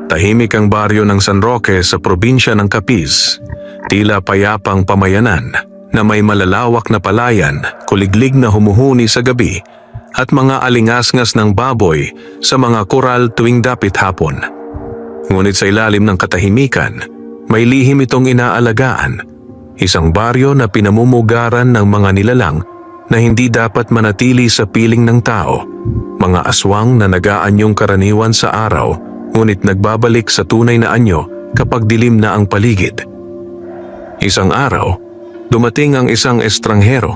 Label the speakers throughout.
Speaker 1: Tahimik ang baryo ng San Roque sa probinsya ng Capiz. Tila payapang pamayanan na may malalawak na palayan, kuliglig na humuhuni sa gabi at mga alingasngas ng baboy sa mga koral tuwing dapit hapon. Ngunit sa ilalim ng katahimikan, may lihim itong inaalagaan. Isang baryo na pinamumugaran ng mga nilalang na hindi dapat manatili sa piling ng tao. Mga aswang na nag-aanyong karaniwan sa araw, ngunit nagbabalik sa tunay na anyo kapag dilim na ang paligid. Isang araw, dumating ang isang estranghero.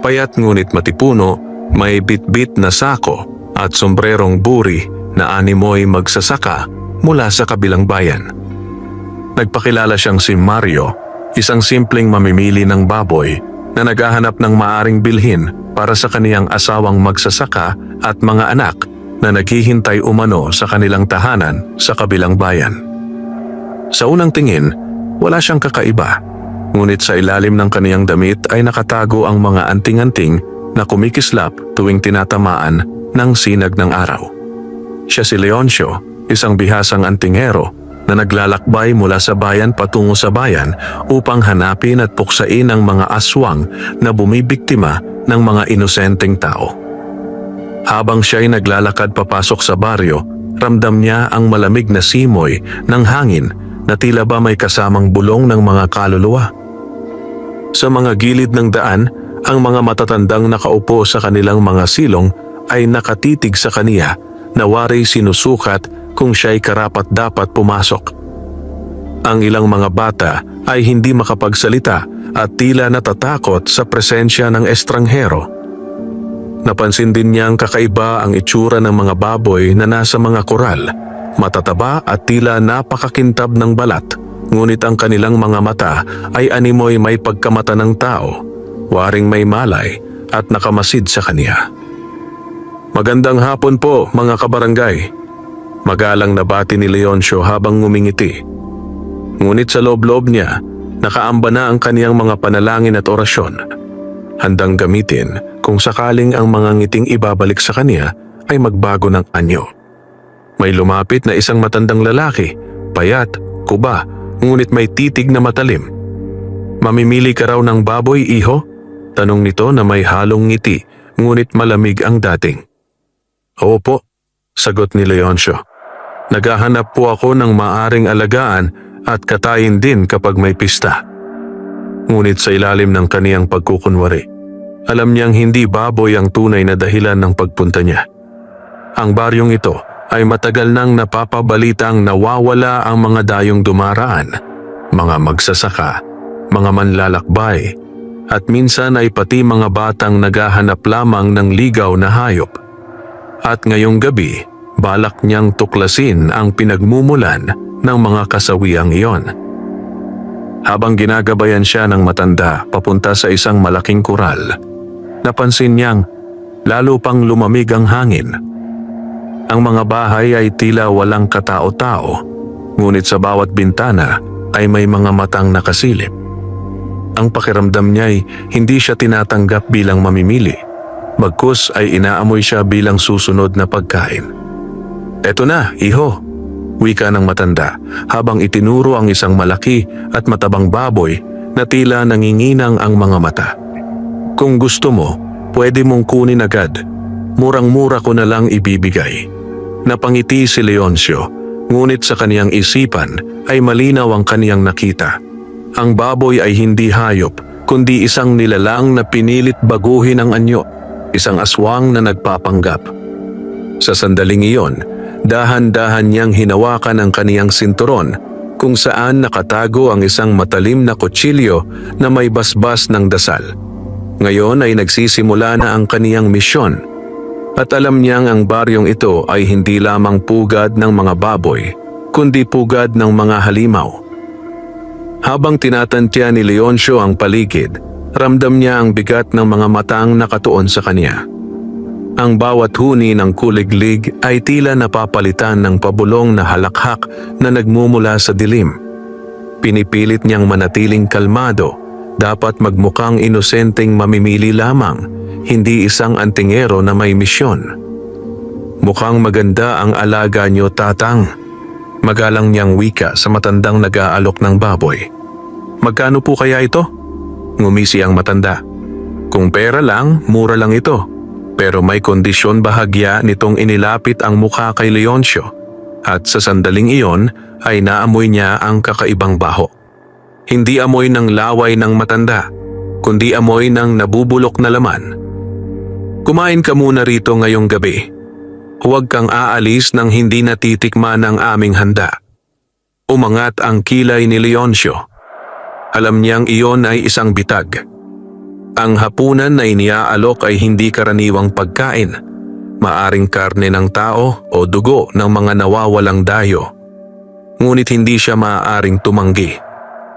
Speaker 1: Payat ngunit matipuno, may bitbit na sako at sombrerong buri na animoy magsasaka mula sa kabilang bayan. Nagpakilala siyang si Mario, isang simpleng mamimili ng baboy na naghahanap ng maaring bilhin para sa kaniyang asawang magsasaka at mga anak na naghihintay umano sa kanilang tahanan sa kabilang bayan. Sa unang tingin, wala siyang kakaiba, ngunit sa ilalim ng kaniyang damit ay nakatago ang mga anting-anting na kumikislap tuwing tinatamaan ng sinag ng araw. Siya si Leoncio, isang bihasang antingero na naglalakbay mula sa bayan patungo sa bayan upang hanapin at puksain ang mga aswang na bumibiktima ng mga inosenteng tao. Habang siya'y naglalakad papasok sa baryo, ramdam niya ang malamig na simoy ng hangin na tila ba may kasamang bulong ng mga kaluluwa. Sa mga gilid ng daan, ang mga matatandang nakaupo sa kanilang mga silong ay nakatitig sa kaniya na waray sinusukat kung siya'y karapat-dapat pumasok. Ang ilang mga bata ay hindi makapagsalita at tila natatakot sa presensya ng estranghero. Napansin din niyang kakaiba ang itsura ng mga baboy na nasa mga koral, matataba at tila napakakintab ng balat, ngunit ang kanilang mga mata ay animoy may pagkamata ng tao, waring may malay at nakamasid sa kaniya. "Magandang hapon po, mga kabarangay," magalang na bati ni Leoncio habang ngumingiti. Ngunit sa loob-loob niya, nakaamba na ang kaniyang mga panalangin at orasyon, handang gamitin kung sakaling ang mga ngiting ibabalik sa kaniya ay magbago ng anyo. May lumapit na isang matandang lalaki, payat, kuba, ngunit may titig na matalim. "Mamimili ka raw ng baboy, iho?" tanong nito na may halong ngiti, ngunit malamig ang dating. "Opo," sagot ni Leoncio. "Naghahanap po ako ng maaring alagaan at katayin din kapag may pista." Ngunit sa ilalim ng kaniyang pagkukunwari, alam niyang hindi baboy ang tunay na dahilan ng pagpunta niya. Ang baryong ito ay matagal nang napapabalitang nawawala ang mga dayong dumaraan, mga magsasaka, mga manlalakbay, at minsan ay pati mga batang naghahanap lamang ng ligaw na hayop. At ngayong gabi, balak niyang tuklasin ang pinagmumulan ng mga kasawiang iyon. Habang ginagabayan siya ng matanda papunta sa isang malaking kural, napansin niyang lalo pang lumamig ang hangin. Ang mga bahay ay tila walang katao-tao, ngunit sa bawat bintana ay may mga matang nakasilip. Ang pakiramdam niya'y hindi siya tinatanggap bilang mamimili, bagkus ay inaamoy siya bilang susunod na pagkain. "Eto na, iho," wika ng matanda habang itinuro ang isang malaki at matabang baboy na tila nanginginang ang mga mata. "Kung gusto mo, pwede mong kunin agad. Murang-mura ko na lang ibibigay." Napangiti si Leoncio, ngunit sa kaniyang isipan ay malinaw ang kaniyang nakita. Ang baboy ay hindi hayop, kundi isang nilalang na pinilit baguhin ang anyo, isang aswang na nagpapanggap. Sa sandaling iyon, dahan-dahan niyang hinawakan ang kaniyang sinturon kung saan nakatago ang isang matalim na kutsilyo na may basbas ng dasal. Ngayon ay nagsisimula na ang kaniyang misyon at alam niyang ang baryong ito ay hindi lamang pugad ng mga baboy, kundi pugad ng mga halimaw. Habang tinatantya ni Leoncio ang paligid, ramdam niya ang bigat ng mga matang nakatuon sa kanya. Ang bawat huni ng kuliglig ay tila napapalitan ng pabulong na halakhak na nagmumula sa dilim. Pinipilit niyang manatiling kalmado, dapat magmukhang inosenteng mamimili lamang, hindi isang antingero na may misyon. "Mukhang maganda ang alaga niyo, tatang," Magalang niyang wika sa matandang nag-aalok ng baboy. Magkano po kaya ito? Ngumisi ang matanda. Kung pera lang, mura lang ito. Pero may kondisyon bahagya nitong inilapit ang mukha kay Leoncio. At sa sandaling iyon ay naamoy niya ang kakaibang baho. Hindi amoy ng laway ng matanda, kundi amoy ng nabubulok na laman. Kumain ka muna rito ngayong gabi. Huwag kang aalis nang hindi natitikman ang aming handa. Umangat ang kilay ni Leoncio. Alam niyang iyon ay isang bitag. Ang hapunan na iniaalok ay hindi karaniwang pagkain. Maaring karne ng tao o dugo ng mga nawawalang dayo. Ngunit hindi siya maaaring tumanggi.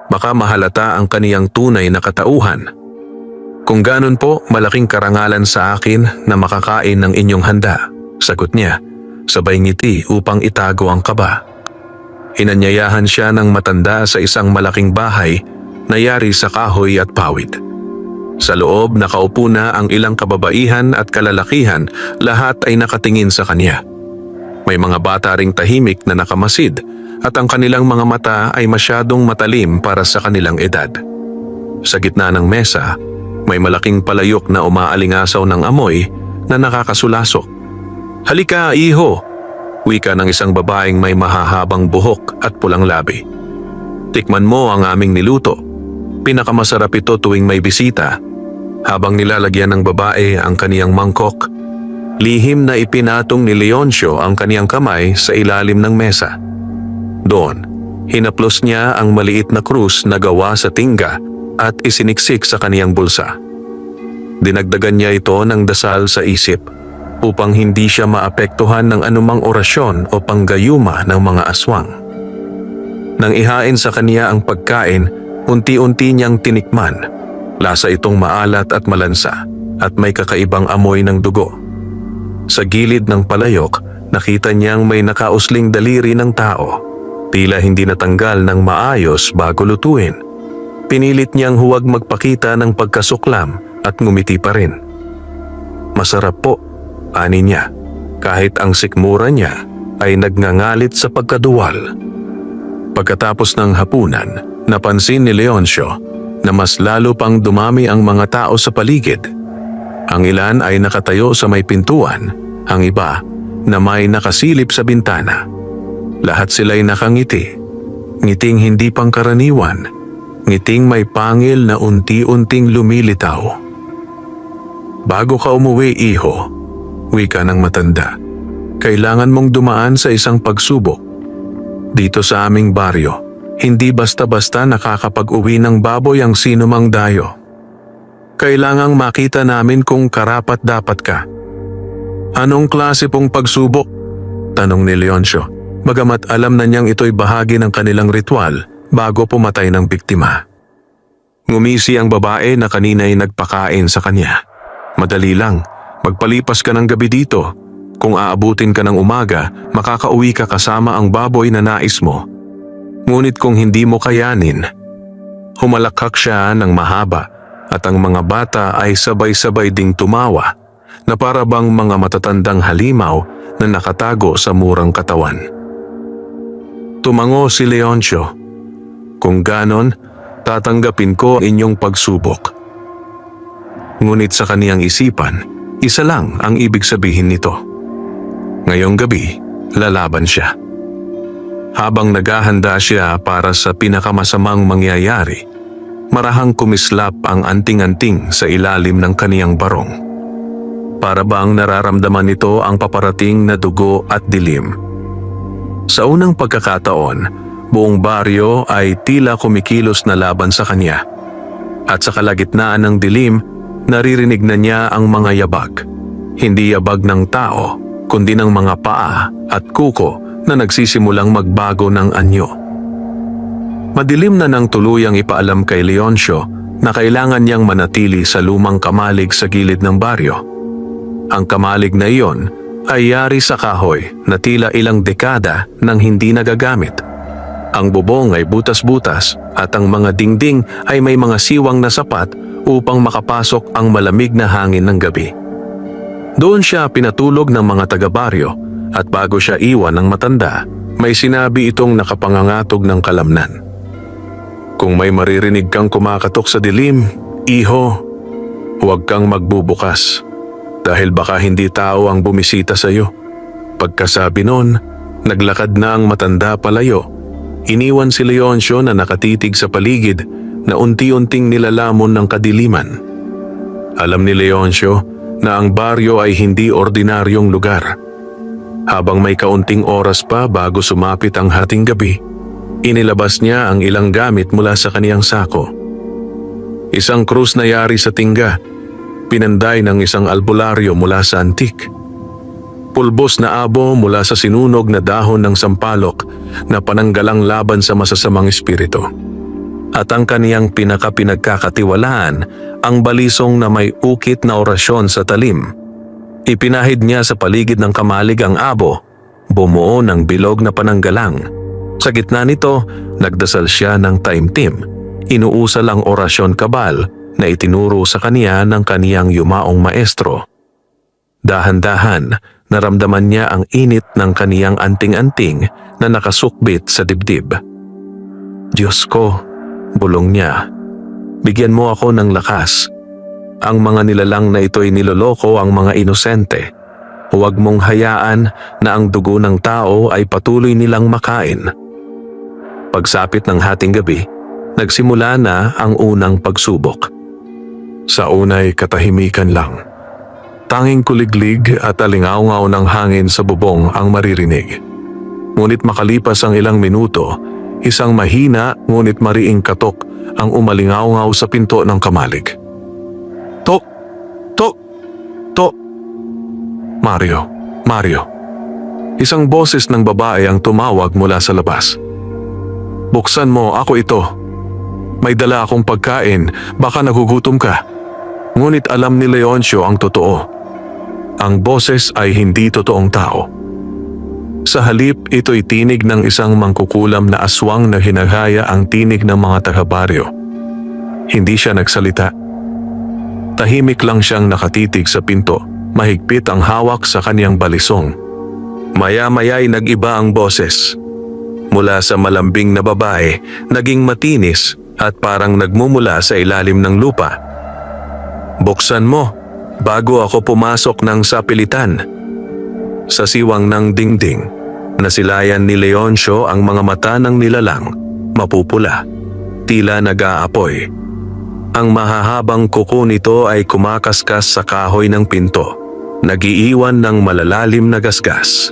Speaker 1: Baka mahalata ang kaniyang tunay na katauhan. Kung ganon po, malaking karangalan sa akin na makakain ng inyong handa. Sagot niya, sabay ngiti upang itago ang kaba. Inanyayahan siya ng matanda sa isang malaking bahay na yari sa kahoy at pawid. Sa loob nakaupo na ang ilang kababaihan at kalalakihan, lahat ay nakatingin sa kanya. May mga bata ring tahimik na nakamasid at ang kanilang mga mata ay masyadong matalim para sa kanilang edad. Sa gitna ng mesa, may malaking palayok na umaalingasaw ng amoy na nakakasulasok. "Halika, iho!" Wika ng isang babaeng may mahahabang buhok at pulang labi. "Tikman mo ang aming niluto. Pinakamasarap ito tuwing may bisita." Habang nilalagyan ng babae ang kaniyang mangkok, lihim na ipinatong ni Leoncio ang kaniyang kamay sa ilalim ng mesa. Doon, hinaplos niya ang maliit na krus na gawa sa tingga at isiniksik sa kaniyang bulsa. Dinagdagan niya ito ng dasal sa isip upang hindi siya maapektuhan ng anumang orasyon o panggayuma ng mga aswang. Nang ihain sa kaniya ang pagkain, unti-unti niyang tinikman. Lasa itong maalat at malansa at may kakaibang amoy ng dugo. Sa gilid ng palayok, nakita niyang may nakausling daliri ng tao. Tila hindi natanggal ng maayos bago lutuin. Pinilit niyang huwag magpakita ng pagkasuklam at ngumiti pa rin. "Masarap po," ani niya, kahit ang sikmura niya ay nagngangalit sa pagkaduwal. Pagkatapos ng hapunan, napansin ni Leoncio na mas lalo pang dumami ang mga tao sa paligid. Ang ilan ay nakatayo sa may pintuan, ang iba na may nakasilip sa bintana. Lahat sila'y nakangiti, ngiting hindi pangkaraniwan, ngiting may pangil na unti-unting lumilitaw. "Bago ka umuwi, iho," wika ng matanda, "kailangan mong dumaan sa isang pagsubok. Dito sa aming baryo, hindi basta-basta nakakapag-uwi ng baboy ang sinumang dayo. Kailangang makita namin kung karapat-dapat ka." "Anong klase pong pagsubok?" tanong ni Leoncio, bagamat alam na niyang ito'y bahagi ng kanilang ritual bago pumatay ng biktima. Ngumisi ang babae na kanina'y nagpakain sa kanya. "Madali lang, magpalipas ka ng gabi dito. Kung aabutin ka ng umaga, makakauwi ka kasama ang baboy na nais mo. Ngunit kung hindi mo kayanin..." Humalakhak siya ng mahaba at ang mga bata ay sabay-sabay ding tumawa na para bang mga matatandang halimaw na nakatago sa murang katawan. Tumango si Leoncio. "Kung ganon, tatanggapin ko ang inyong pagsubok." Ngunit sa kaniyang isipan, isa lang ang ibig sabihin nito. Ngayong gabi, lalaban siya. Habang naghahanda siya para sa pinakamasamang mangyayari, marahang kumislap ang anting-anting sa ilalim ng kaniyang barong. Para bang nararamdaman nito ang paparating na dugo at dilim. Sa unang pagkakataon, buong baryo ay tila kumikilos na laban sa kanya. At sa kalagitnaan ng dilim, naririnig na niya ang mga yabag. Hindi yabag ng tao, kundi ng mga paa at kuko na nagsisimulang magbago ng anyo. Madilim na nang tuluyang ipaalam kay Leoncio na kailangan niyang manatili sa lumang kamalig sa gilid ng baryo. Ang kamalig na iyon ay yari sa kahoy na tila ilang dekada nang hindi nagagamit. Ang bubong ay butas-butas at ang mga dingding ay may mga siwang na sapat upang makapasok ang malamig na hangin ng gabi. Doon siya pinatulog ng mga taga-baryo at bago siya iwan ng matanda, May sinabi itong nakapangangatog ng kalamnan. Kung may maririnig kang kumakatok sa dilim, iho, huwag kang magbubukas dahil baka hindi tao ang bumisita sa iyo. Pagkasabi nun, naglakad na ang matanda palayo. Iniwan si Leoncio na nakatitig sa paligid na unti-unting nilalamon ng kadiliman. Alam ni Leoncio na ang baryo ay hindi ordinaryong lugar. Habang may kaunting oras pa bago sumapit ang hating gabi, inilabas niya ang ilang gamit mula sa kaniyang sako. Isang krus na yari sa tingga, pinanday ng isang albularyo mula sa antik. Pulbos na abo mula sa sinunog na dahon ng sampalok na pananggalang laban sa masasamang espiritu. At ang kaniyang pinagkakatiwalaan, ang balisong na may ukit na orasyon sa talim. Ipinahid niya sa paligid ng kamalig ang abo, bumuo ng bilog na pananggalang. Sa gitna nito, nagdasal siya ng taimtim. Inuusal ang orasyon kabal na itinuro sa kaniya ng kaniyang yumaong maestro. Dahan-dahan, naramdaman niya ang init ng kaniyang anting-anting na nakasukbit sa dibdib. Diyos ko, bulong niya, bigyan mo ako ng lakas. Ang mga nilalang na ito'y niloloko ang mga inosente. Huwag mong hayaan na ang dugo ng tao ay patuloy nilang makain. Pagsapit ng hating gabi, nagsimula na ang unang pagsubok. Sa unay katahimikan lang. Tanging kuliglig at alingaw-ngaw ng hangin sa bubong ang maririnig. Ngunit makalipas ang ilang minuto, isang mahina ngunit mariing katok ang umalingaw-ngaw sa pinto ng kamalig. Tok! Tok! Tok! Mario. Isang boses ng babae ang tumawag mula sa labas. Buksan mo, ako ito. May dala akong pagkain, baka nagugutom ka. Ngunit alam ni Leoncio ang totoo. Ang boses ay hindi totoong tao. Sa halip, ito'y tinig ng isang mangkukulam na aswang na hinagaya ang tinig ng mga taga-baryo. Hindi siya nagsalita. Tahimik lang siyang nakatitig sa pinto, mahigpit ang hawak sa kaniyang balisong. Maya-maya'y nag-iba ang boses. Mula sa malambing na babae, naging matinis at parang nagmumula sa ilalim ng lupa. Buksan mo, bago ako pumasok ng sapilitan. Sa siwang ng dingding, nasilayan ni Leoncio ang mga mata ng nilalang, mapupula, tila nag-aapoy. Ang mahahabang kuko nito ay kumakaskas sa kahoy ng pinto, nagiiwan ng malalalim na gasgas.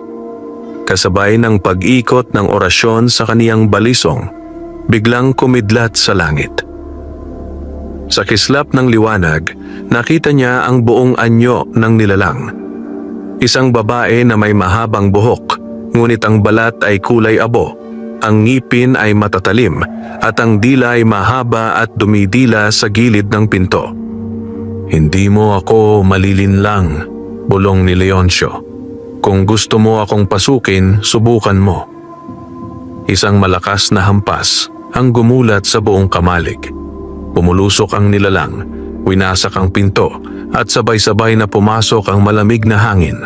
Speaker 1: Kasabay ng pag-ikot ng orasyon sa kaniyang balisong, biglang kumidlat sa langit. Sa kislap ng liwanag, nakita niya ang buong anyo ng nilalang. Isang babae na may mahabang buhok, ngunit ang balat ay kulay abo. Ang ngipin ay matatalim at ang dila ay mahaba at dumidila sa gilid ng pinto. Hindi mo ako malilinlang, bulong ni Leoncio. Kung gusto mo akong pasukin, subukan mo. Isang malakas na hampas ang gumulat sa buong kamalig. Pumulusok ang nilalang, winasak ang pinto at sabay-sabay na pumasok ang malamig na hangin.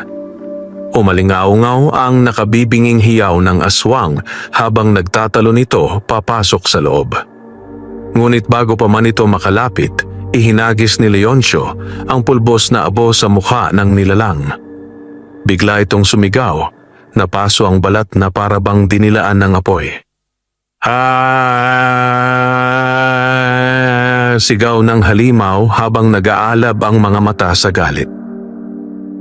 Speaker 1: Umalingaw-ngaw ang nakabibinging hiyaw ng aswang habang nagtatalo nito papasok sa loob. Ngunit bago pa man ito makalapit, ihinagis ni Leoncio ang pulbos na abo sa mukha ng nilalang. Bigla itong sumigaw, napaso ang balat na parabang dinilaan ng apoy. Sigaw ng halimaw habang nag-aalab ang mga mata sa galit.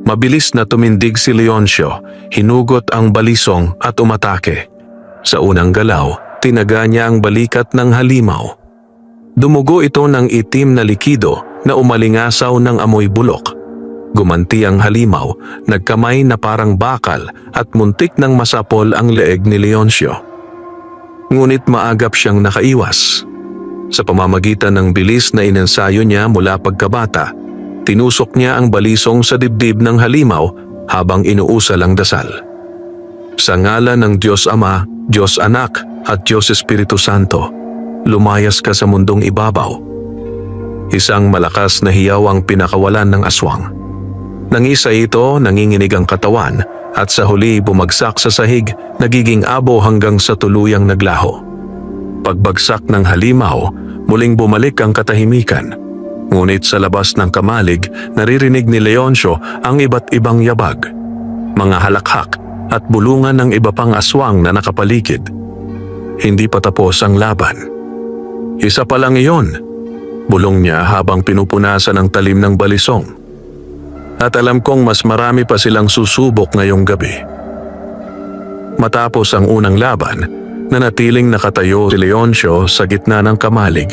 Speaker 1: Mabilis na tumindig si Leoncio, hinugot ang balisong at umatake. Sa unang galaw, tinaga niya ang balikat ng halimaw. Dumugo ito ng itim na likido na umalingasaw ng amoy bulok. Gumanti ang halimaw, nagkamay na parang bakal at muntik ng masapol ang leeg ni Leoncio. Ngunit maagap siyang nakaiwas. Sa pamamagitan ng bilis na inensayo niya mula pagkabata, tinusok niya ang balisong sa dibdib ng halimaw habang inuusal ang dasal. Sa ngalan ng Diyos Ama, Diyos Anak at Diyos Espiritu Santo, lumayas ka sa mundong ibabaw. Isang malakas na hiyaw ang pinakawalan ng aswang. Nangisa ito, nanginginig ang katawan at sa huli bumagsak sa sahig, nagiging abo hanggang sa tuluyang naglaho. Pagbagsak ng halimaw, muling bumalik ang katahimikan. Ngunit sa labas ng kamalig, naririnig ni Leoncio ang iba't ibang yabag, mga halakhak at bulungan ng iba pang aswang na nakapaligid. Hindi pa tapos ang laban. Isa pa lang iyon, bulong niya habang pinupunasan ang talim ng balisong. At alam kong mas marami pa silang susubok ngayong gabi. Matapos ang unang laban, nanatiling nakatayo si Leoncio sa gitna ng kamalig.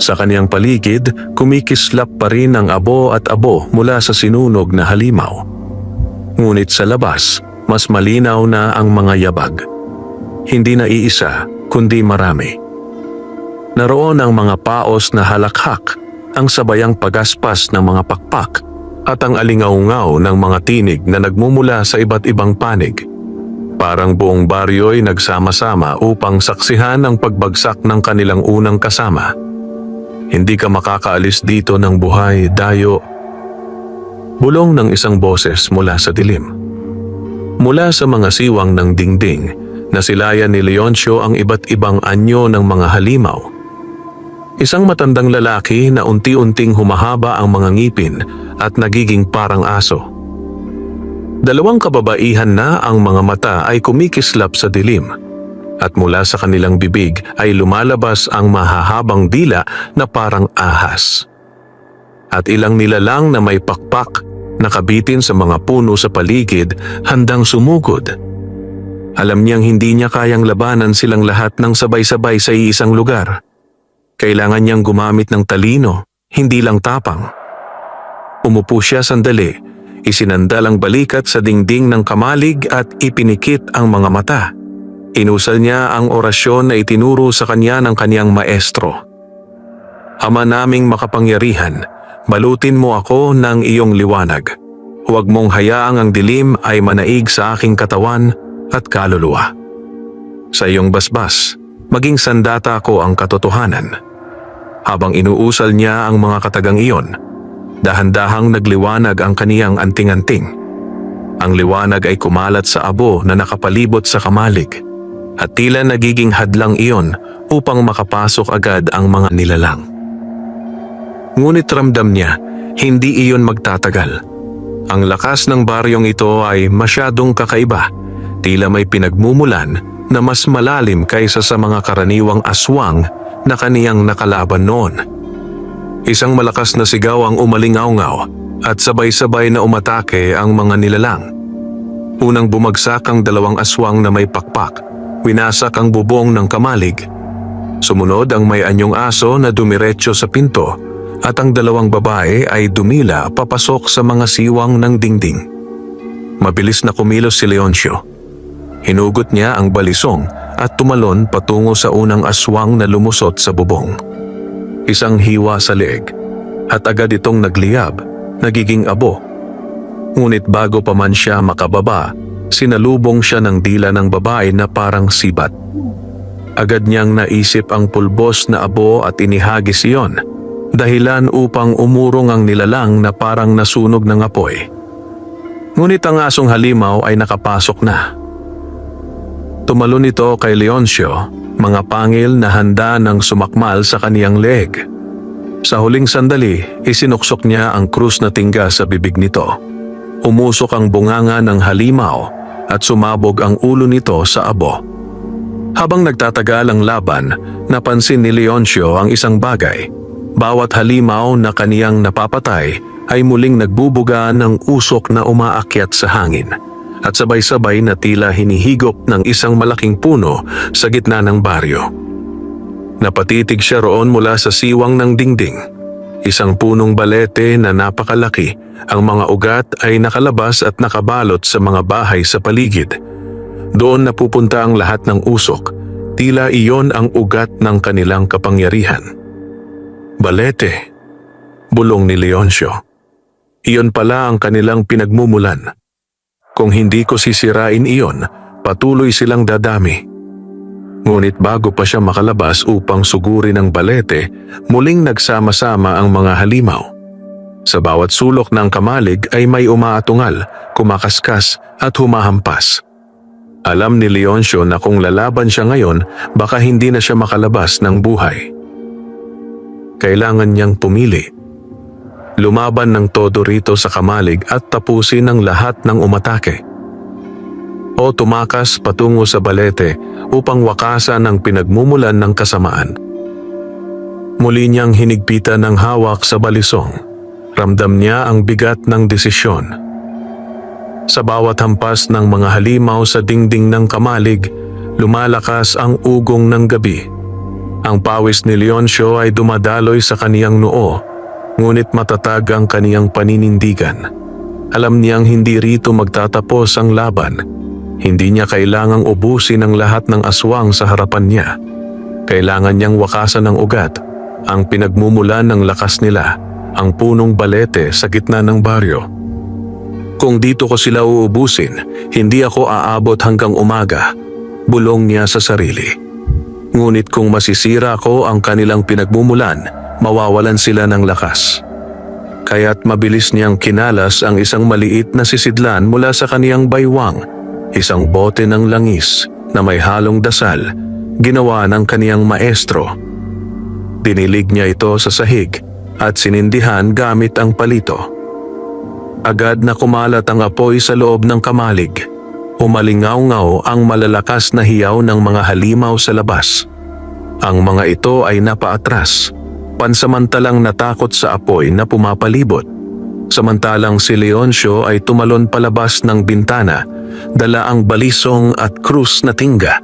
Speaker 1: Sa kaniyang paligid, kumikislap pa rin ang abo at abo mula sa sinunog na halimaw. Ngunit sa labas, mas malinaw na ang mga yabag. Hindi na iisa, kundi marami. Naroon ang mga paos na halakhak, ang sabayang pagaspas ng mga pakpak, at ang alingaungaw ng mga tinig na nagmumula sa iba't ibang panig. Parang buong baryo'y nagsama-sama upang saksihan ang pagbagsak ng kanilang unang kasama. Hindi ka makakaalis dito ng buhay, Dayo. Bulong ng isang boses mula sa dilim. Mula sa mga siwang ng dingding, nasilayan ni Leoncio ang iba't ibang anyo ng mga halimaw. Isang matandang lalaki na unti-unting humahaba ang mga ngipin at nagiging parang aso. Dalawang kababaihan na ang mga mata ay kumikislap sa dilim, at mula sa kanilang bibig ay lumalabas ang mahahabang dila na parang ahas. At ilang nilalang na may pakpak nakabitin sa mga puno sa paligid, handang sumugod. Alam niyang hindi niya kayang labanan silang lahat ng sabay-sabay sa iisang lugar. Kailangan niyang gumamit ng talino, hindi lang tapang. Umupo siya sandali, isinandal ang balikat sa dingding ng kamalig at ipinikit ang mga mata. Inusal niya ang orasyon na itinuro sa kanya ng kaniyang maestro. Ama naming makapangyarihan, balutin mo ako ng iyong liwanag. Huwag mong hayaang ang dilim ay manaig sa aking katawan at kaluluwa. Sa iyong basbas, maging sandata ko ang katotohanan. Habang inuusal niya ang mga katagang iyon, dahan-dahang nagliwanag ang kaniyang anting-anting. Ang liwanag ay kumalat sa abo na nakapalibot sa kamalig, at tila nagiging hadlang iyon upang makapasok agad ang mga nilalang. Ngunit ramdam niya, hindi iyon magtatagal. Ang lakas ng baryong ito ay masyadong kakaiba, tila may pinagmumulan na mas malalim kaysa sa mga karaniwang aswang na kaniyang nakalaban noon. Isang malakas na sigaw ang umalingaw-ngaw at sabay-sabay na umatake ang mga nilalang. Unang bumagsak ang dalawang aswang na may pakpak, winasak ang bubong ng kamalig. Sumunod ang may anyong aso na dumiretso sa pinto at ang dalawang babae ay dumila papasok sa mga siwang ng dingding. Mabilis na kumilos si Leoncio. Hinugot niya ang balisong at tumalon patungo sa unang aswang na lumusot sa bubong. Isang hiwa sa leeg at agad itong nagliyab, nagiging abo. Ngunit bago pa man siya makababa, sinalubong siya ng dila ng babae na parang sibat. Agad niyang naisip ang pulbos na abo at inihagis iyon, dahilan upang umurong ang nilalang na parang nasunog ng apoy. Ngunit ang asong halimaw ay nakapasok na. Tumalon ito kay Leoncio, mga pangil na handa ng sumakmal sa kaniyang leeg. Sa huling sandali, isinuksok niya ang krus na tingga sa bibig nito. Umusok ang bunganga ng halimaw at sumabog ang ulo nito sa abo. Habang nagtatagal ang laban, napansin ni Leoncio ang isang bagay. Bawat halimaw na kaniyang napapatay ay muling nagbubuga ng usok na umaakyat sa hangin. At sabay-sabay na tila hinihigop ng isang malaking puno sa gitna ng baryo. Napatitig siya roon mula sa siwang ng dingding. Isang punong balete na napakalaki, ang mga ugat ay nakalabas at nakabalot sa mga bahay sa paligid. Doon napupunta ang lahat ng usok, tila iyon ang ugat ng kanilang kapangyarihan. Balete, bulong ni Leoncio. Iyon pala ang kanilang pinagmumulan. Kung hindi ko sisirain iyon, patuloy silang dadami. Ngunit bago pa siya makalabas upang sugurin ang balete, muling nagsama-sama ang mga halimaw. Sa bawat sulok ng kamalig ay may umaatungal, kumakaskas at humahampas. Alam ni Leoncio na kung lalaban siya ngayon, baka hindi na siya makalabas ng buhay. Kailangan niyang pumili. Lumaban ng todo rito sa kamalig at tapusin ang lahat ng umatake. O tumakas patungo sa balete upang wakasan ang pinagmumulan ng kasamaan. Muli niyang hinigpitan ng hawak sa balisong. Ramdam niya ang bigat ng desisyon. Sa bawat hampas ng mga halimaw sa dingding ng kamalig, lumalakas ang ugong ng gabi. Ang pawis ni Leoncio ay dumadaloy sa kaniyang noo, ngunit matatag ang kaniyang paninindigan. Alam niyang hindi rito magtatapos ang laban. Hindi niya kailangang ubusin ang lahat ng aswang sa harapan niya. Kailangan niyang wakasan ng ugat, ang pinagmumulan ng lakas nila, ang punong balete sa gitna ng baryo. Kung dito ko sila uubusin, hindi ako aabot hanggang umaga, bulong niya sa sarili. Ngunit kung masisira ko ang kanilang pinagmumulan, mawawalan sila ng lakas. Kaya't mabilis niyang kinalas ang isang maliit na sisidlan mula sa kaniyang baywang, isang bote ng langis na may halong dasal, ginawa ng kaniyang maestro. Dinilig niya ito sa sahig at sinindihan gamit ang palito. Agad na kumalat ang apoy sa loob ng kamalig. Umalingaw-ngaw ang malalakas na hiyaw ng mga halimaw sa labas. Ang mga ito ay napaatras, pansamantalang natakot sa apoy na pumapalibot. Samantalang si Leoncio ay tumalon palabas ng bintana, dala ang balisong at krus na tingga.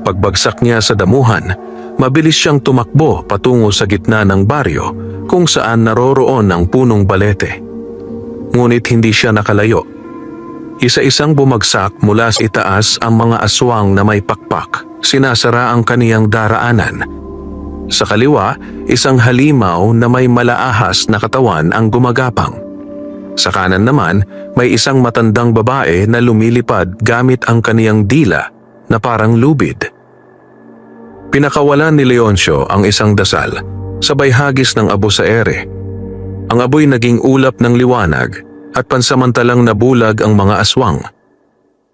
Speaker 1: Pagbagsak niya sa damuhan, mabilis siyang tumakbo patungo sa gitna ng baryo kung saan naroroon ang punong balete. Ngunit hindi siya nakalayo. Isa-isang bumagsak mula sa itaas ang mga aswang na may pakpak, sinasara ang kaniyang daraanan. Sa kaliwa, isang halimaw na may malaahas na katawan ang gumagapang. Sa kanan naman, may isang matandang babae na lumilipad gamit ang kaniyang dila na parang lubid. Pinakawalan ni Leoncio ang isang dasal, sabay hagis ng abo sa ere. Ang aboy naging ulap ng liwanag at pansamantalang nabulag ang mga aswang.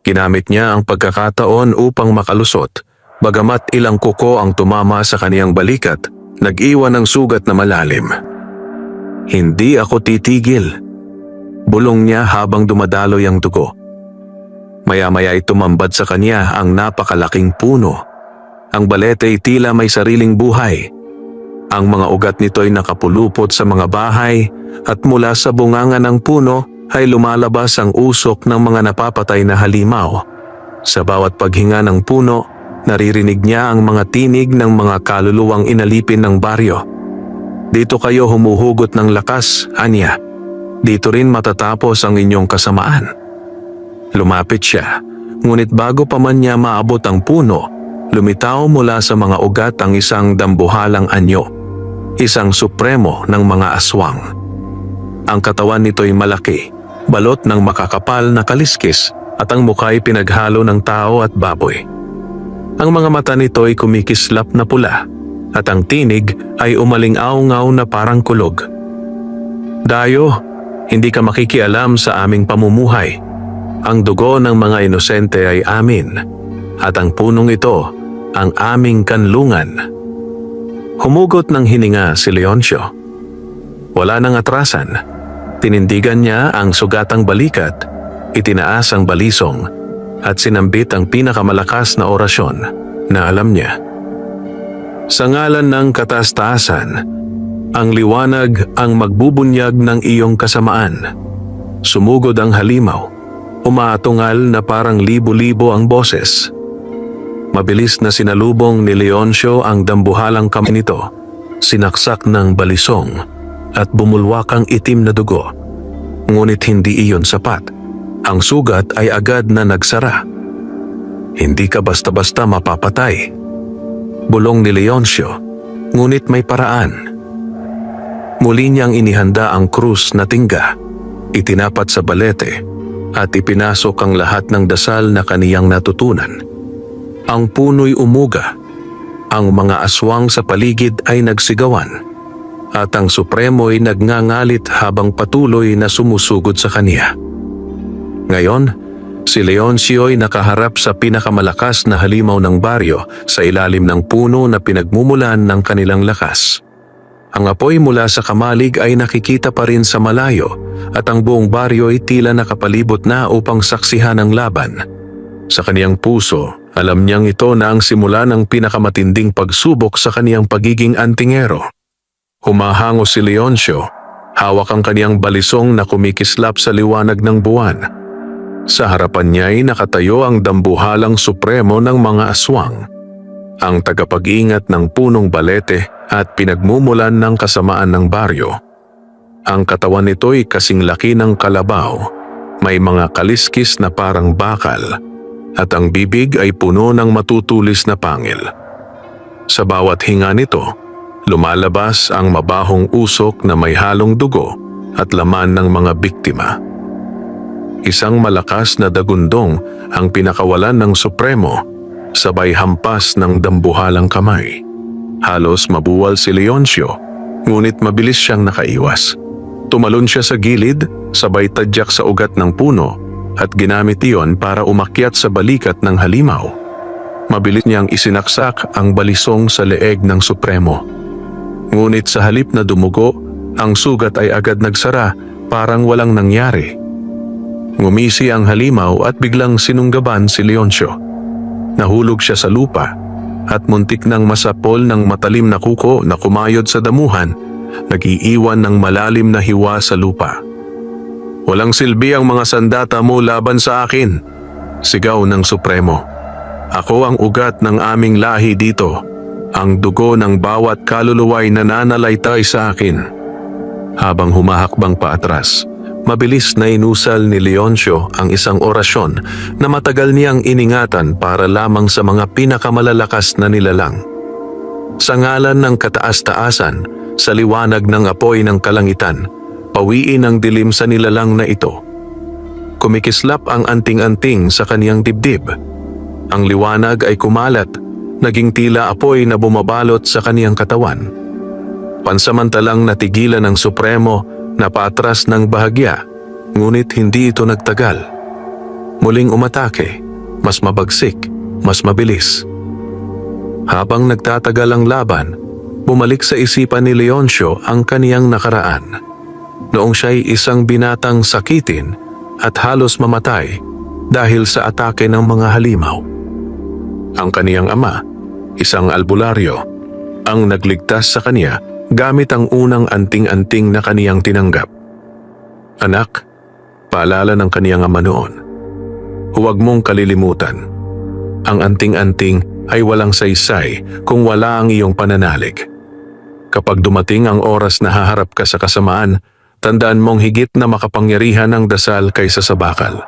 Speaker 1: Ginamit niya ang pagkakataon upang makalusot, bagamat ilang kuko ang tumama sa kaniyang balikat, nag-iwan ng sugat na malalim. Hindi ako titigil, bulong niya habang dumadaloy ang dugo. Maya-maya ay tumambad sa kanya ang napakalaking puno. Ang balete ay tila may sariling buhay. Ang mga ugat nito ay nakapulupot sa mga bahay at mula sa bunganga ng puno ay lumalabas ang usok ng mga napapatay na halimaw. Sa bawat paghinga ng puno, naririnig niya ang mga tinig ng mga kaluluwang inalipin ng baryo. Dito kayo humuhugot ng lakas, anya. Dito rin matatapos ang inyong kasamaan. Lumapit siya, ngunit bago pa man niya maabot ang puno, lumitaw mula sa mga ugat ang isang dambuhalang anyo, isang supremo ng mga aswang. Ang katawan nito'y malaki, balot ng makakapal na kaliskis at ang mukha ay pinaghalo ng tao at baboy. Ang mga mata nito'y kumikislap na pula at ang tinig ay umaling-aw-ngaw na parang kulog. Dayo, hindi ka makikialam sa aming pamumuhay. Ang dugo ng mga inosente ay amin at ang punong ito ang aming kanlungan. Humugot ng hininga si Leoncio. Wala nang atrasan. Tinindigan niya ang sugatang balikat, itinaas ang balisong, at sinambit ang pinakamalakas na orasyon na alam niya. Sa ngalan ng kataas-taasan, ang liwanag ang magbubunyag ng iyong kasamaan. Sumugod ang halimaw, umaatungal na parang libo-libo ang boses. Mabilis na sinalubong ni Leoncio ang dambuhalang kamay nito, sinaksak ng balisong at bumulwakang itim na dugo. Ngunit hindi iyon sapat. Ang sugat ay agad na nagsara. Hindi ka basta-basta mapapatay, bulong ni Leoncio, ngunit may paraan. Muli niyang inihanda ang krus na tingga, itinapat sa balete at ipinasok ang lahat ng dasal na kaniyang natutunan. Ang puno'y umuga. Ang mga aswang sa paligid ay nagsigawan. at ang Supremo'y nagngangalit habang patuloy na sumusugod sa kanya. Ngayon, si Leoncio ay nakaharap sa pinakamalakas na halimaw ng baryo sa ilalim ng puno na pinagmumulan ng kanilang lakas. Ang apoy mula sa kamalig ay nakikita pa rin sa malayo at ang buong baryo ay tila nakapalibot na upang saksihan ang laban. Sa kaniyang puso, alam niyang ito na ang simula ng pinakamatinding pagsubok sa kaniyang pagiging antingero. Humahango si Leoncio, hawak ang kaniyang balisong na kumikislap sa liwanag ng buwan. Sa harapan niya ay nakatayo ang dambuhalang supremo ng mga aswang, ang tagapag-ingat ng punong balete at pinagmumulan ng kasamaan ng baryo. Ang katawan nito'y kasing laki ng kalabaw, may mga kaliskis na parang bakal, at ang bibig ay puno ng matutulis na pangil. Sa bawat hinga nito, lumalabas ang mabahong usok na may halong dugo at laman ng mga biktima. Isang malakas na dagundong ang pinakawalan ng Supremo, sabay hampas ng dambuhalang kamay. Halos mabuwal si Leoncio, ngunit mabilis siyang nakaiwas. Tumalon siya sa gilid, sabay tadyak sa ugat ng puno at ginamit iyon para umakyat sa balikat ng halimaw. Mabilis niyang isinaksak ang balisong sa leeg ng Supremo. Ngunit sa halip na dumugo, ang sugat ay agad nagsara, parang walang nangyari. Ngumisi ang halimaw at biglang sinunggaban si Leoncio. Nahulog siya sa lupa at muntik nang masapol ng matalim na kuko na kumayod sa damuhan, nag-iiwan ng malalim na hiwa sa lupa. "Walang silbi ang mga sandata mo laban sa akin," sigaw ng Supremo. "Ako ang ugat ng aming lahi dito. Ang dugo ng bawat kaluluwa'y nananalaytay sa akin." Habang humahakbang paatras, mabilis na inusal ni Leoncio ang isang orasyon na matagal niyang iningatan para lamang sa mga pinakamalalakas na nilalang. Sa ngalan ng kataas-taasan, sa liwanag ng apoy ng kalangitan, pawiin ang dilim sa nilalang na ito. Kumikislap ang anting-anting sa kaniyang dibdib. Ang liwanag ay kumalat, naging tila apoy na bumabalot sa kaniyang katawan. Pansamantalang natigilan ng Supremo na paatras ng bahagya, ngunit hindi ito nagtagal. Muling umatake, mas mabagsik, mas mabilis. Habang nagtatagal ang laban, bumalik sa isipan ni Leoncio ang kaniyang nakaraan. Noong siya'y isang binatang sakitin at halos mamatay dahil sa atake ng mga halimaw. Ang kaniyang ama, isang albularyo, ang nagligtas sa kaniya gamit ang unang anting-anting na kaniyang tinanggap. "Anak," paalala ng kaniyang ama noon, "huwag mong kalilimutan. Ang anting-anting ay walang saysay kung wala ang iyong pananalig. Kapag dumating ang oras na haharap ka sa kasamaan, tandaan mong higit na makapangyarihan ang dasal kaysa sa bakal."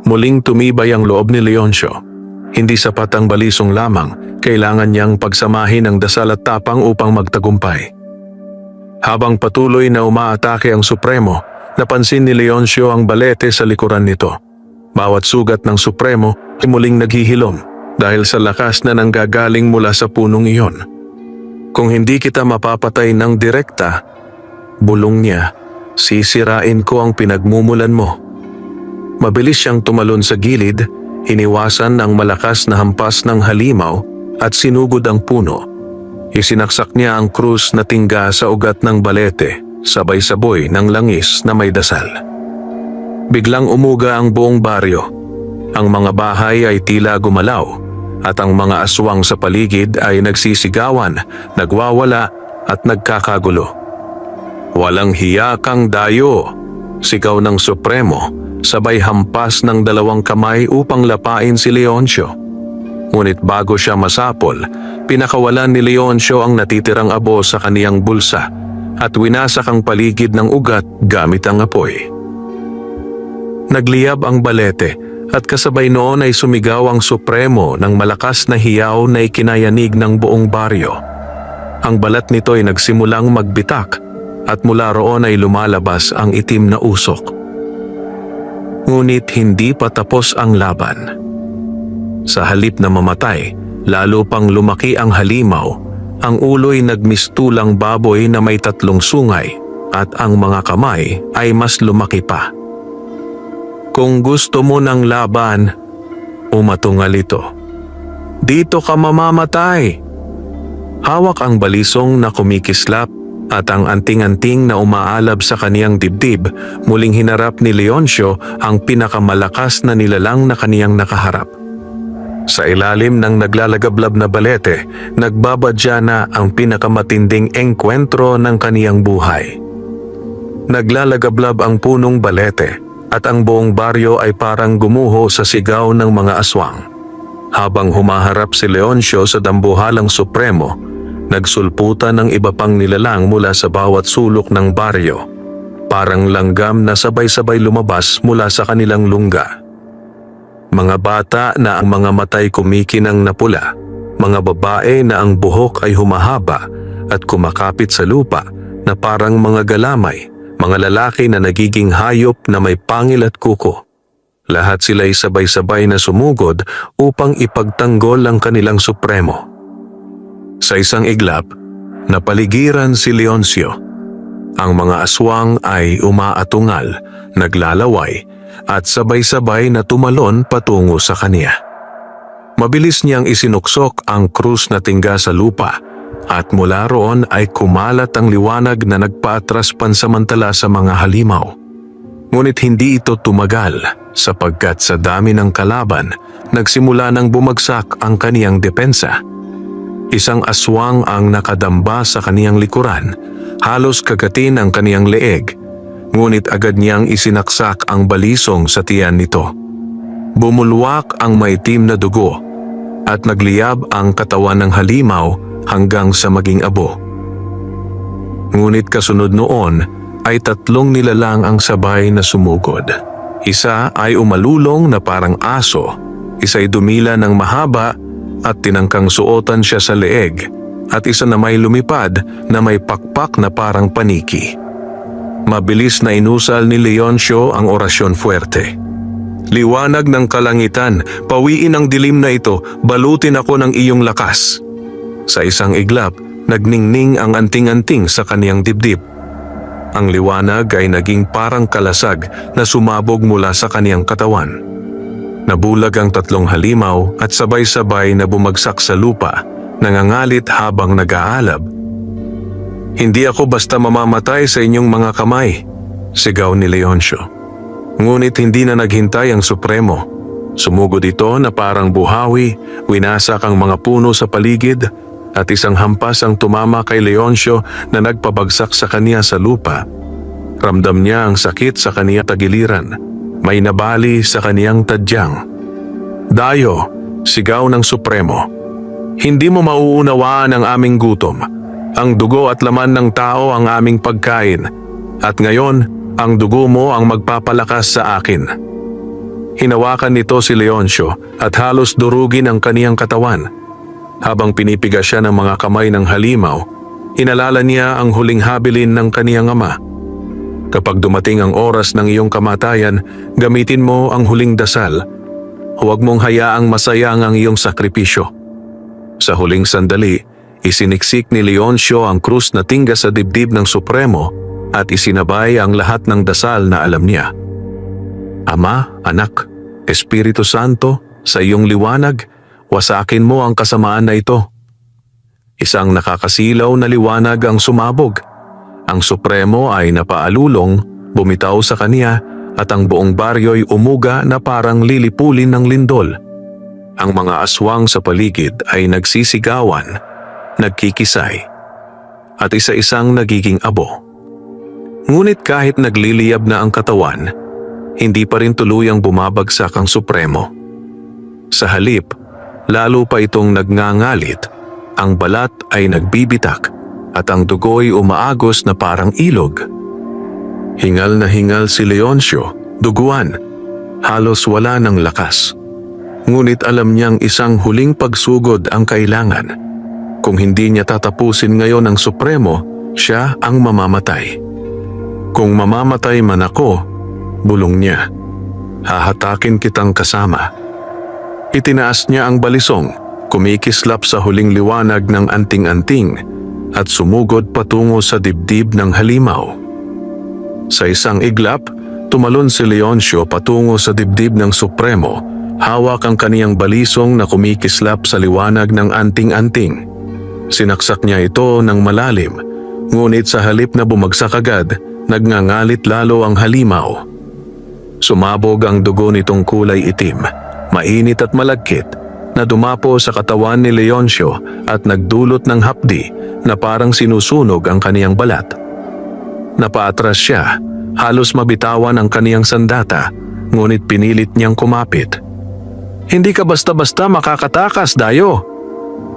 Speaker 1: Muling tumibay ang loob ni Leoncio. Hindi sapat ang balisong lamang, kailangan niyang pagsamahin ang dasal at tapang upang magtagumpay. Habang patuloy na umaatake ang Supremo, napansin ni Leoncio ang balete sa likuran nito. Bawat sugat ng Supremo ay muling naghihilom dahil sa lakas na nanggagaling mula sa punong iyon. "Kung hindi kita mapapatay ng direkta," bulong niya, "sisirain ko ang pinagmumulan mo." Mabilis siyang tumalon sa gilid, iniwasan ang malakas na hampas ng halimaw at sinugod ang puno. Isinaksak niya ang krus na tingga sa ugat ng balete, sabay-saboy ng langis na may dasal. Biglang umuga ang buong baryo. Ang mga bahay ay tila gumalaw at ang mga aswang sa paligid ay nagsisigawan, nagwawala at nagkakagulo. "Walang hiya kang dayo," sigaw ng Supremo, sabay hampas ng dalawang kamay upang lapain si Leoncio. Ngunit bago siya masapol, pinakawalan ni Leoncio ang natitirang abo sa kaniyang bulsa at winasak ang paligid ng ugat gamit ang apoy. Nagliyab ang balete at kasabay noon ay sumigaw ang Supremo ng malakas na hiyaw na ikinayanig ng buong baryo. Ang balat nito ay nagsimulang magbitak at mula roon ay lumalabas ang itim na usok. Ngunit hindi pa tapos ang laban. Sa halip na mamatay, lalo pang lumaki ang halimaw Ang ulo'y nagmistulang baboy na may 3 sungay at ang mga kamay ay mas lumaki pa. Kung gusto mo ng laban, umatungal ito. Dito ka mamamatay. Hawak ang balisong na kumikislap at ang anting-anting na umaalab sa kaniyang dibdib, muling hinarap ni Leoncio ang pinakamalakas na nilalang na kaniyang nakaharap. Sa ilalim ng naglalagablab na balete, nagbabadya na ang pinakamatinding engkwentro ng kaniyang buhay. Naglalagablab ang punong balete at ang buong baryo ay parang gumuho sa sigaw ng mga aswang. Habang humaharap si Leoncio sa dambuhalang supremo, nagsulputan ng iba pang nilalang mula sa bawat sulok ng baryo. Parang langgam na sabay-sabay lumabas mula sa kanilang lungga. Mga bata na ang mga matay kumikinang na pula, mga babae na ang buhok ay humahaba at kumakapit sa lupa na parang mga galamay, mga lalaki na nagiging hayop na may pangil at kuko. Lahat sila'y sabay-sabay na sumugod upang ipagtanggol ang kanilang supremo. Sa isang iglap, napaligiran si Leoncio. Ang mga aswang ay umaatungal, naglalaway, at sabay-sabay na tumalon patungo sa kaniya. Mabilis niyang isinuksok ang krus na tingga sa lupa at mula roon ay kumalat ang liwanag na nagpaatras pansamantala sa mga halimaw. Ngunit hindi ito tumagal sapagkat sa dami ng kalaban, nagsimula nang bumagsak ang kaniyang depensa. Isang aswang ang nakadamba sa kaniyang likuran, halos kagatin ang kaniyang leeg. Ngunit agad niyang isinaksak ang balisong sa tiyan nito. Bumulwak ang maitim na dugo at nagliyab ang katawan ng halimaw hanggang sa maging abo. Ngunit kasunod noon ay 3 nilalang ang sabay na sumugod. Isa ay umalulong na parang aso, isa'y dumila ng mahaba at tinangkang suotan siya sa leeg, at isa na may lumipad na may pakpak na parang paniki. Mabilis na inusal ni Leoncio ang orasyon fuerte. Liwanag ng kalangitan, pawiin ang dilim na ito, balutin ako ng iyong lakas. Sa isang iglap, nagningning ang anting-anting sa kaniyang dibdib. Ang liwanag ay naging parang kalasag na sumabog mula sa kaniyang katawan. Nabulag ang 3 halimaw at sabay-sabay na bumagsak sa lupa, nangangalit habang nag-aalab. Hindi ako basta mamamatay sa inyong mga kamay, sigaw ni Leoncio. Ngunit hindi na naghintay ang supremo. Sumugod ito na parang buhawi, winasak ang mga puno sa paligid, at isang hampas ang tumama kay Leoncio na nagpabagsak sa kaniya sa lupa. Ramdam niya ang sakit sa kaniya tagiliran. May nabali sa kaniyang tadyang. Dayo, sigaw ng supremo. Hindi mo mauunawaan ang aming gutom. Ang dugo at laman ng tao ang aming pagkain, at ngayon ang dugo mo ang magpapalakas sa akin. Hinawakan nito si Leoncio at halos durugin ang kaniyang katawan. Habang pinipigas siya ng mga kamay ng halimaw, inalala niya ang huling habilin ng kaniyang ama. Kapag dumating ang oras ng iyong kamatayan, gamitin mo ang huling dasal. Huwag mong hayaang masayang ang iyong sakripisyo. Sa huling sandali, isiniksik ni Leoncio ang krus na tingga sa dibdib ng supremo at isinabay ang lahat ng dasal na alam niya. Ama, Anak, Espiritu Santo, sa iyong liwanag, wasakin mo ang kasamaan na ito. Isang nakakasilaw na liwanag ang sumabog. Ang supremo ay napaalulong, bumitaw sa kaniya, at ang buong baryo'y umuga na parang lilipulin ng lindol. Ang mga aswang sa paligid ay nagsisigawan, nagkikisay, at isa-isang nagiging abo. Ngunit kahit nagliliyab na ang katawan, hindi pa rin tuluyang bumabagsak ang supremo. Sa halip, lalo pa itong nagngangalit, ang balat ay nagbibitak at ang dugo'y umaagos na parang ilog. Hingal na hingal si Leoncio, duguan, halos wala ng lakas. Ngunit alam niyang isang huling pagsugod ang kailangan. Kung hindi niya tatapusin ngayon ang supremo, siya ang mamamatay. Kung mamamatay man ako, bulong niya, hahatakin kitang kasama. Itinaas niya ang balisong kumikislap sa huling liwanag ng anting-anting at sumugod patungo sa dibdib ng halimaw. Sa isang iglap, tumalon si Leoncio patungo sa dibdib ng Supremo, hawak ang kaniyang balisong na kumikislap sa liwanag ng anting-anting. Sinaksak niya ito ng malalim, ngunit sa halip na bumagsak agad, nagngangalit lalo ang halimaw. Sumabog ang dugo nitong kulay itim, mainit at malagkit, na dumapo sa katawan ni Leoncio at nagdulot ng hapdi na parang sinusunog ang kaniyang balat. Napaatras siya, halos mabitawan ang kaniyang sandata, ngunit pinilit niyang kumapit. "Hindi ka basta-basta makakatakas, Dayo!"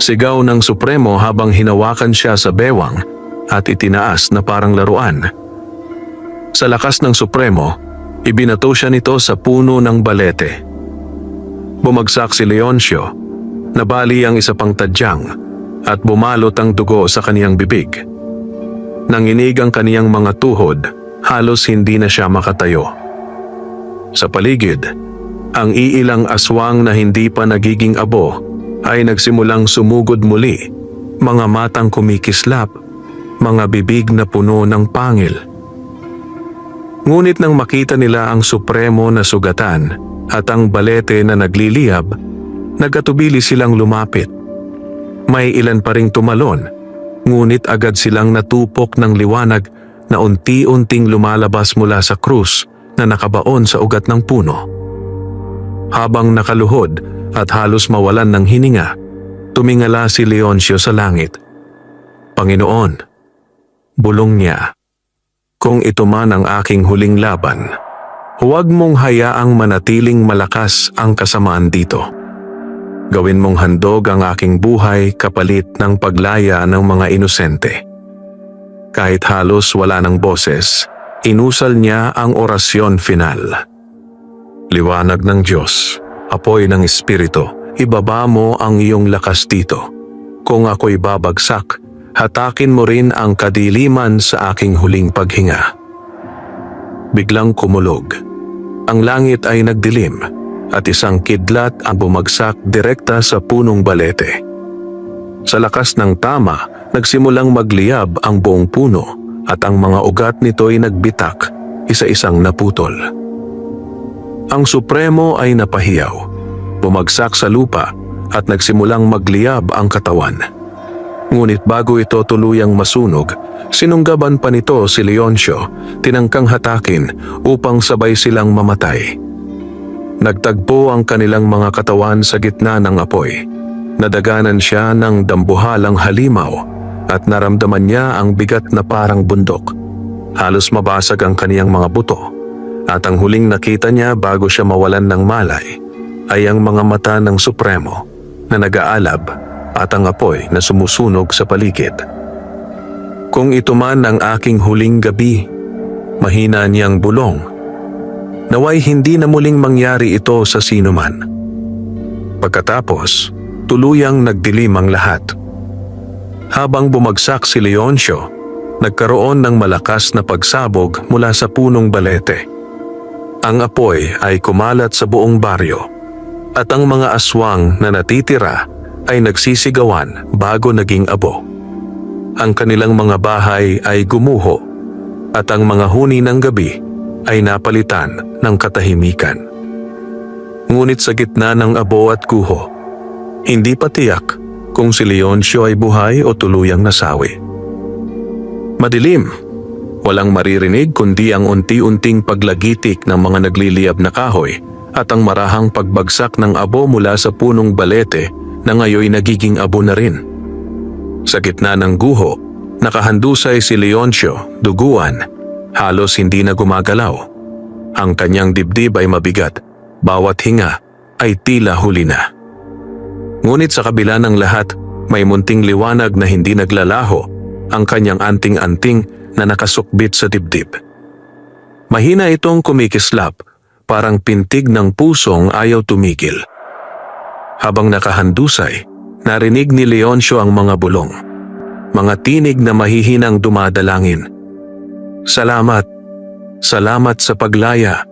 Speaker 1: Sigaw ng Supremo habang hinawakan siya sa bewang at itinaas na parang laruan. Sa lakas ng Supremo, ibinato siya nito sa puno ng balete. Bumagsak si Leoncio, nabali ang isa pang tadyang at bumalot ang dugo sa kaniyang bibig. Nanginig ang kaniyang mga tuhod, halos hindi na siya makatayo. Sa paligid, ang iilang aswang na hindi pa nagiging abo ay nagsimulang sumugod muli, mga matang kumikislap, mga bibig na puno ng pangil. Ngunit nang makita nila ang Supremo na sugatan at ang balete na nagliliyab, nagatubili silang lumapit. May ilan pa ring tumalon, ngunit agad silang natupok ng liwanag na unti-unting lumalabas mula sa krus na nakabaon sa ugat ng puno. Habang nakaluhod at halos mawalan ng hininga, tumingala si Leoncio sa langit. "Panginoon," bulong niya, "kung ito man ang aking huling laban, huwag mong hayaang manatiling malakas ang kasamaan dito. Gawin mong handog ang aking buhay kapalit ng paglaya ng mga inosente." Kahit halos wala ng boses, inusal niya ang orasyon final. "Liwanag ng Diyos, apoy ng Espiritu, ibaba mo ang iyong lakas dito. Kung ako'y babagsak, hatakin mo rin ang kadiliman sa aking huling paghinga." Biglang kumulog. Ang langit ay nagdilim at isang kidlat ang bumagsak direkta sa punong balete. Sa lakas ng tama, nagsimulang magliyab ang buong puno at ang mga ugat nito'y nagbitak, isa-isang naputol. Ang Supremo ay napahiyaw, bumagsak sa lupa at nagsimulang magliyab ang katawan. Ngunit bago ito tuluyang masunog, sinunggaban pa nito si Leoncio, tinangkang hatakin upang sabay silang mamatay. Nagtagpo ang kanilang mga katawan sa gitna ng apoy. Nadaganan siya ng dambuhalang halimaw at naramdaman niya ang bigat na parang bundok. Halos mabasag ang kaniyang mga buto. At ang huling nakita niya bago siya mawalan ng malay ay ang mga mata ng Supremo na nag-aalab at ang apoy na sumusunog sa paligid. "Kung ito man ang aking huling gabi," mahina niyang bulong, "naway hindi na muling mangyari ito sa sinuman." Pagkatapos, tuluyang nagdilim ang lahat. Habang bumagsak si Leoncio, nagkaroon ng malakas na pagsabog mula sa punong balete. Ang apoy ay kumalat sa buong baryo at ang mga aswang na natitira ay nagsisigawan bago naging abo. Ang kanilang mga bahay ay gumuho at ang mga huni ng gabi ay napalitan ng katahimikan. Ngunit sa gitna ng abo at guho, hindi pa tiyak kung si Leoncio ay buhay o tuluyang nasawi. Madilim. Walang maririnig kundi ang unti-unting paglagitik ng mga nagliliyab na kahoy at ang marahang pagbagsak ng abo mula sa punong balete na ngayoy nagiging abo na rin. Sa gitna ng guho, nakahandusay si Leoncio, duguan, halos hindi na gumagalaw. Ang kanyang dibdib ay mabigat, bawat hinga ay tila huli na. Ngunit sa kabila ng lahat, may munting liwanag na hindi naglalaho, ang kanyang anting-anting na nakasukbit sa dibdib. Mahina itong kumikislap, parang pintig ng pusong ayaw tumigil. Habang nakahandusay, narinig ni Leoncio ang mga bulong. Mga tinig na mahihinang dumadalangin. "Salamat, salamat sa paglaya."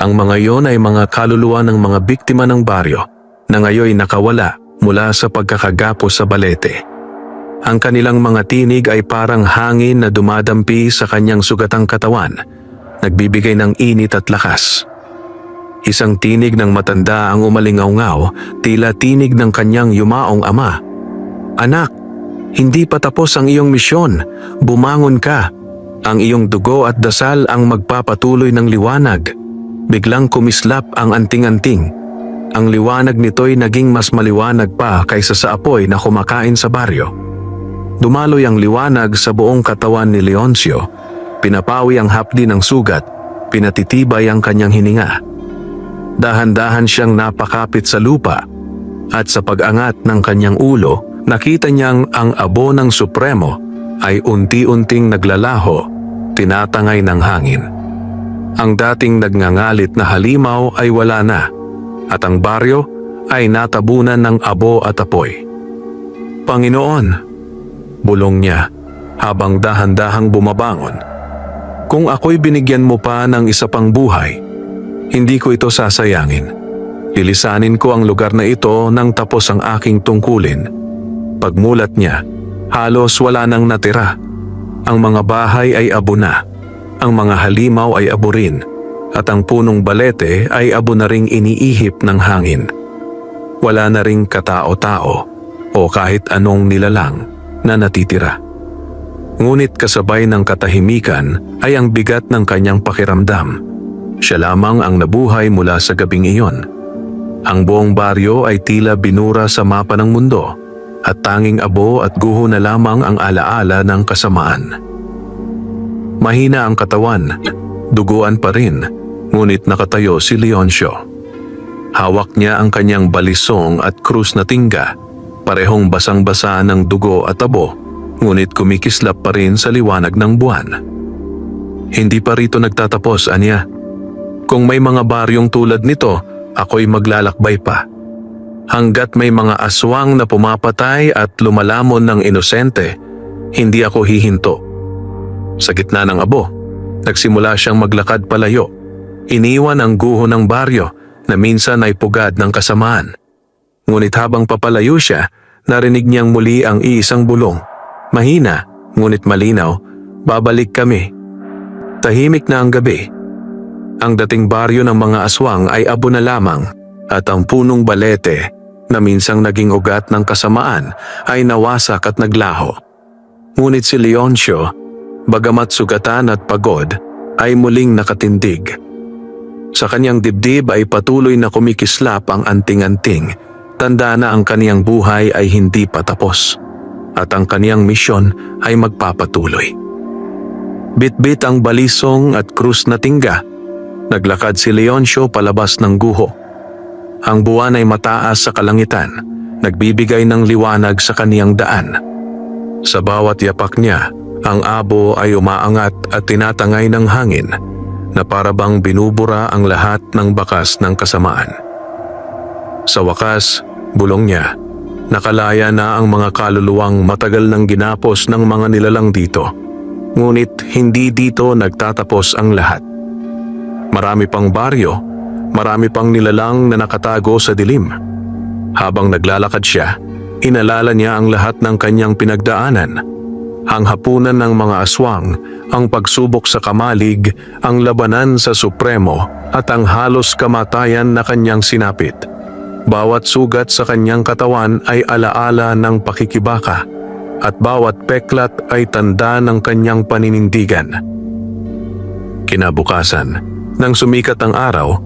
Speaker 1: Ang mga iyon ay mga kaluluwa ng mga biktima ng baryo na ngayoy nakawala mula sa pagkakagapos sa balete. Ang kanilang mga tinig ay parang hangin na dumadampi sa kanyang sugatang katawan, nagbibigay ng init at lakas. Isang tinig ng matanda ang umalingaw-ngaw, tila tinig ng kanyang yumaong ama. "Anak, hindi pa tapos ang iyong misyon. Bumangon ka. Ang iyong dugo at dasal ang magpapatuloy ng liwanag." Biglang kumislap ang anting-anting. Ang liwanag nito'y naging mas maliwanag pa kaysa sa apoy na kumakain sa baryo. Dumaloy ang liwanag sa buong katawan ni Leoncio. Pinapawi ang hapdi ng sugat, pinatitibay ang kanyang hininga. Dahan-dahan siyang napakapit sa lupa at sa pag-angat ng kanyang ulo, nakita niyang ang abo ng Supremo ay unti-unting naglalaho, tinatangay ng hangin. Ang dating nagngangalit na halimaw ay wala na at ang baryo ay natabunan ng abo at apoy. "Panginoon," bulong niya habang dahan-dahang bumabangon, "kung ako'y binigyan mo pa ng isa pang buhay, hindi ko ito sasayangin. Lilisanin ko ang lugar na ito nang tapos ang aking tungkulin." Pagmulat niya, halos wala nang natira. Ang mga bahay ay abo na, ang mga halimaw ay abo rin, at ang punong balete ay abo na ring iniihip ng hangin. Wala na ring katao-tao o kahit anong nilalang na natitira. Ngunit kasabay ng katahimikan ay ang bigat ng kanyang pakiramdam. Siya lamang ang nabuhay mula sa gabing iyon. Ang buong baryo ay tila binura sa mapa ng mundo at tanging abo at guho na lamang ang alaala ng kasamaan. Mahina ang katawan, duguan pa rin, ngunit nakatayo si Leoncio. Hawak niya ang kanyang balisong at krus na tingga, parehong basang-basa ng dugo at abo, ngunit kumikislap pa rin sa liwanag ng buwan. "Hindi pa rito nagtatapos, Anya. Kung may mga baryong tulad nito, ako'y maglalakbay pa. Hanggat may mga aswang na pumapatay at lumalamon ng inosente, hindi ako hihinto." Sa gitna ng abo, nagsimula siyang maglakad palayo. Iniwan ang guho ng baryo na minsan ay pugad ng kasamaan. Ngunit habang papalayo siya, narinig niyang muli ang iisang bulong. Mahina, ngunit malinaw, "Babalik kami." Tahimik na ang gabi. Ang dating baryo ng mga aswang ay abo na lamang at ang punong balete na minsang naging ugat ng kasamaan ay nawasak at naglaho. Ngunit si Leoncio, bagamat sugatan at pagod, ay muling nakatindig. Sa kanyang dibdib ay patuloy na kumikislap ang anting-anting. Tanda na ang kaniyang buhay ay hindi pa tapos at ang kaniyang misyon ay magpapatuloy. Bitbit ang balisong at krus na tingga. Naglakad si Leoncio palabas ng guho. Ang buwan ay mataas sa kalangitan, nagbibigay ng liwanag sa kaniyang daan. Sa bawat yapak niya, ang abo ay umaangat at tinatangay ng hangin na parabang binubura ang lahat ng bakas ng kasamaan. Sa wakas, bulong niya, nakalaya na ang mga kaluluwang matagal nang ginapos ng mga nilalang dito. Ngunit hindi dito nagtatapos ang lahat. Marami pang baryo, marami pang nilalang na nakatago sa dilim. Habang naglalakad siya, inalala niya ang lahat ng kanyang pinagdaanan. Ang hapunan ng mga aswang, ang pagsubok sa kamalig, ang labanan sa Supremo at ang halos kamatayan na kanyang sinapit. Bawat sugat sa kanyang katawan ay alaala ng pakikibaka at bawat peklat ay tanda ng kanyang paninindigan. Kinabukasan, nang sumikat ang araw,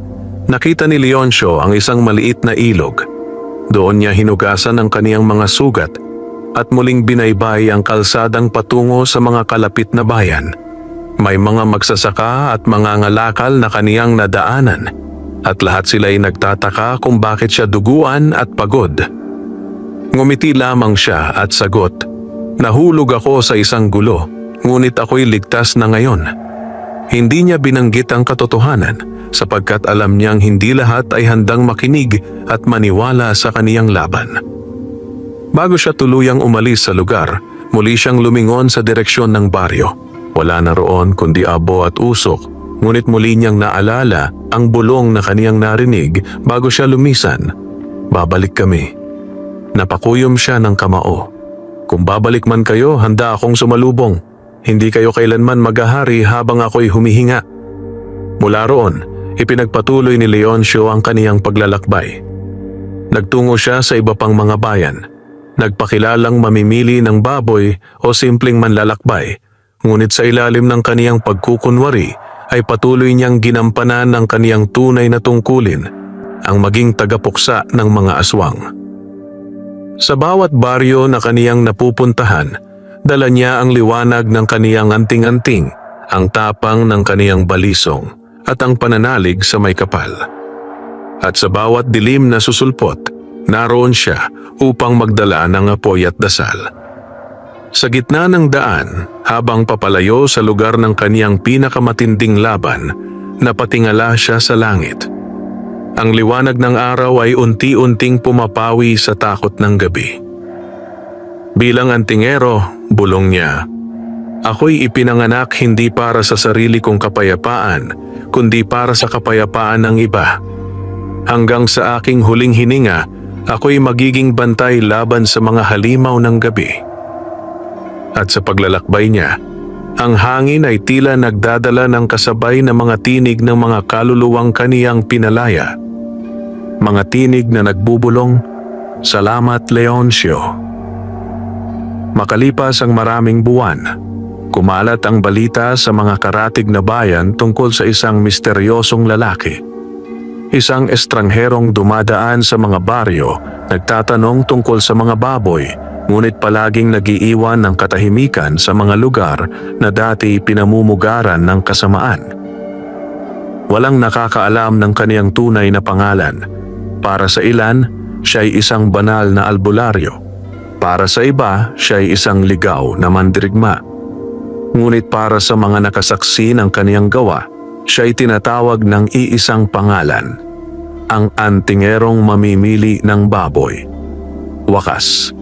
Speaker 1: nakita ni Leoncio ang isang maliit na ilog. Doon niya hinugasan ang kaniyang mga sugat at muling binaybay ang kalsadang patungo sa mga kalapit na bayan. May mga magsasaka at mga ngalakal na kaniyang nadaanan at lahat sila'y nagtataka kung bakit siya duguan at pagod. Ngumiti lamang siya at sagot, "Nahulog ako sa isang gulo, ngunit ako'y ligtas na ngayon." Hindi niya binanggit ang katotohanan sapagkat alam niyang hindi lahat ay handang makinig at maniwala sa kaniyang laban. Bago siya tuluyang umalis sa lugar, muli siyang lumingon sa direksyon ng baryo. Wala na roon kundi abo at usok, ngunit muli niyang naalala ang bulong na kaniyang narinig bago siya lumisan. "Babalik kami." Napakuyom siya ng kamao. Kung babalik man kayo, handa akong sumalubong. Hindi kayo kailanman maghahari habang ako'y humihinga. Mula roon, ipinagpatuloy ni Leoncio ang kaniyang paglalakbay. Nagtungo siya sa iba pang mga bayan. Nagpakilalang mamimili ng baboy o simpleng manlalakbay. Ngunit sa ilalim ng kaniyang pagkukunwari ay patuloy niyang ginampanan ng kaniyang tunay na tungkulin, ang maging tagapuksa ng mga aswang. Sa bawat baryo na kaniyang napupuntahan, dala niya ang liwanag ng kaniyang anting-anting, ang tapang ng kaniyang balisong, at ang pananalig sa may kapal. At sa bawat dilim na susulpot, naroon siya upang magdala ng apoy at dasal. Sa gitna ng daan, habang papalayo sa lugar ng kaniyang pinakamatinding laban, napatingala siya sa langit. Ang liwanag ng araw ay unti-unting pumapawi sa takot ng gabi. Bilang antingero, bulong niya, "Ako'y ipinanganak hindi para sa sarili kong kapayapaan, kundi para sa kapayapaan ng iba. Hanggang sa aking huling hininga, ako'y magiging bantay laban sa mga halimaw ng gabi." At sa paglalakbay niya, ang hangin ay tila nagdadala ng kasabay na mga tinig ng mga kaluluwang kaniyang pinalaya. Mga tinig na nagbubulong, "Salamat, Leoncio." Makalipas ang maraming buwan, kumalat ang balita sa mga karatig na bayan tungkol sa isang misteryosong lalaki. Isang estrangherong dumadaan sa mga baryo, nagtatanong tungkol sa mga baboy, ngunit palaging nagiiwan ng katahimikan sa mga lugar na dati pinamumugaran ng kasamaan. Walang nakakaalam ng kaniyang tunay na pangalan. Para sa ilan, siya'y isang banal na albularyo. Para sa iba, siya'y isang ligaw na mandirigma. Ngunit para sa mga nakasaksi ng kaniyang gawa, siya'y tinatawag ng iisang pangalan, ang antingerong mamimili ng baboy. Wakas.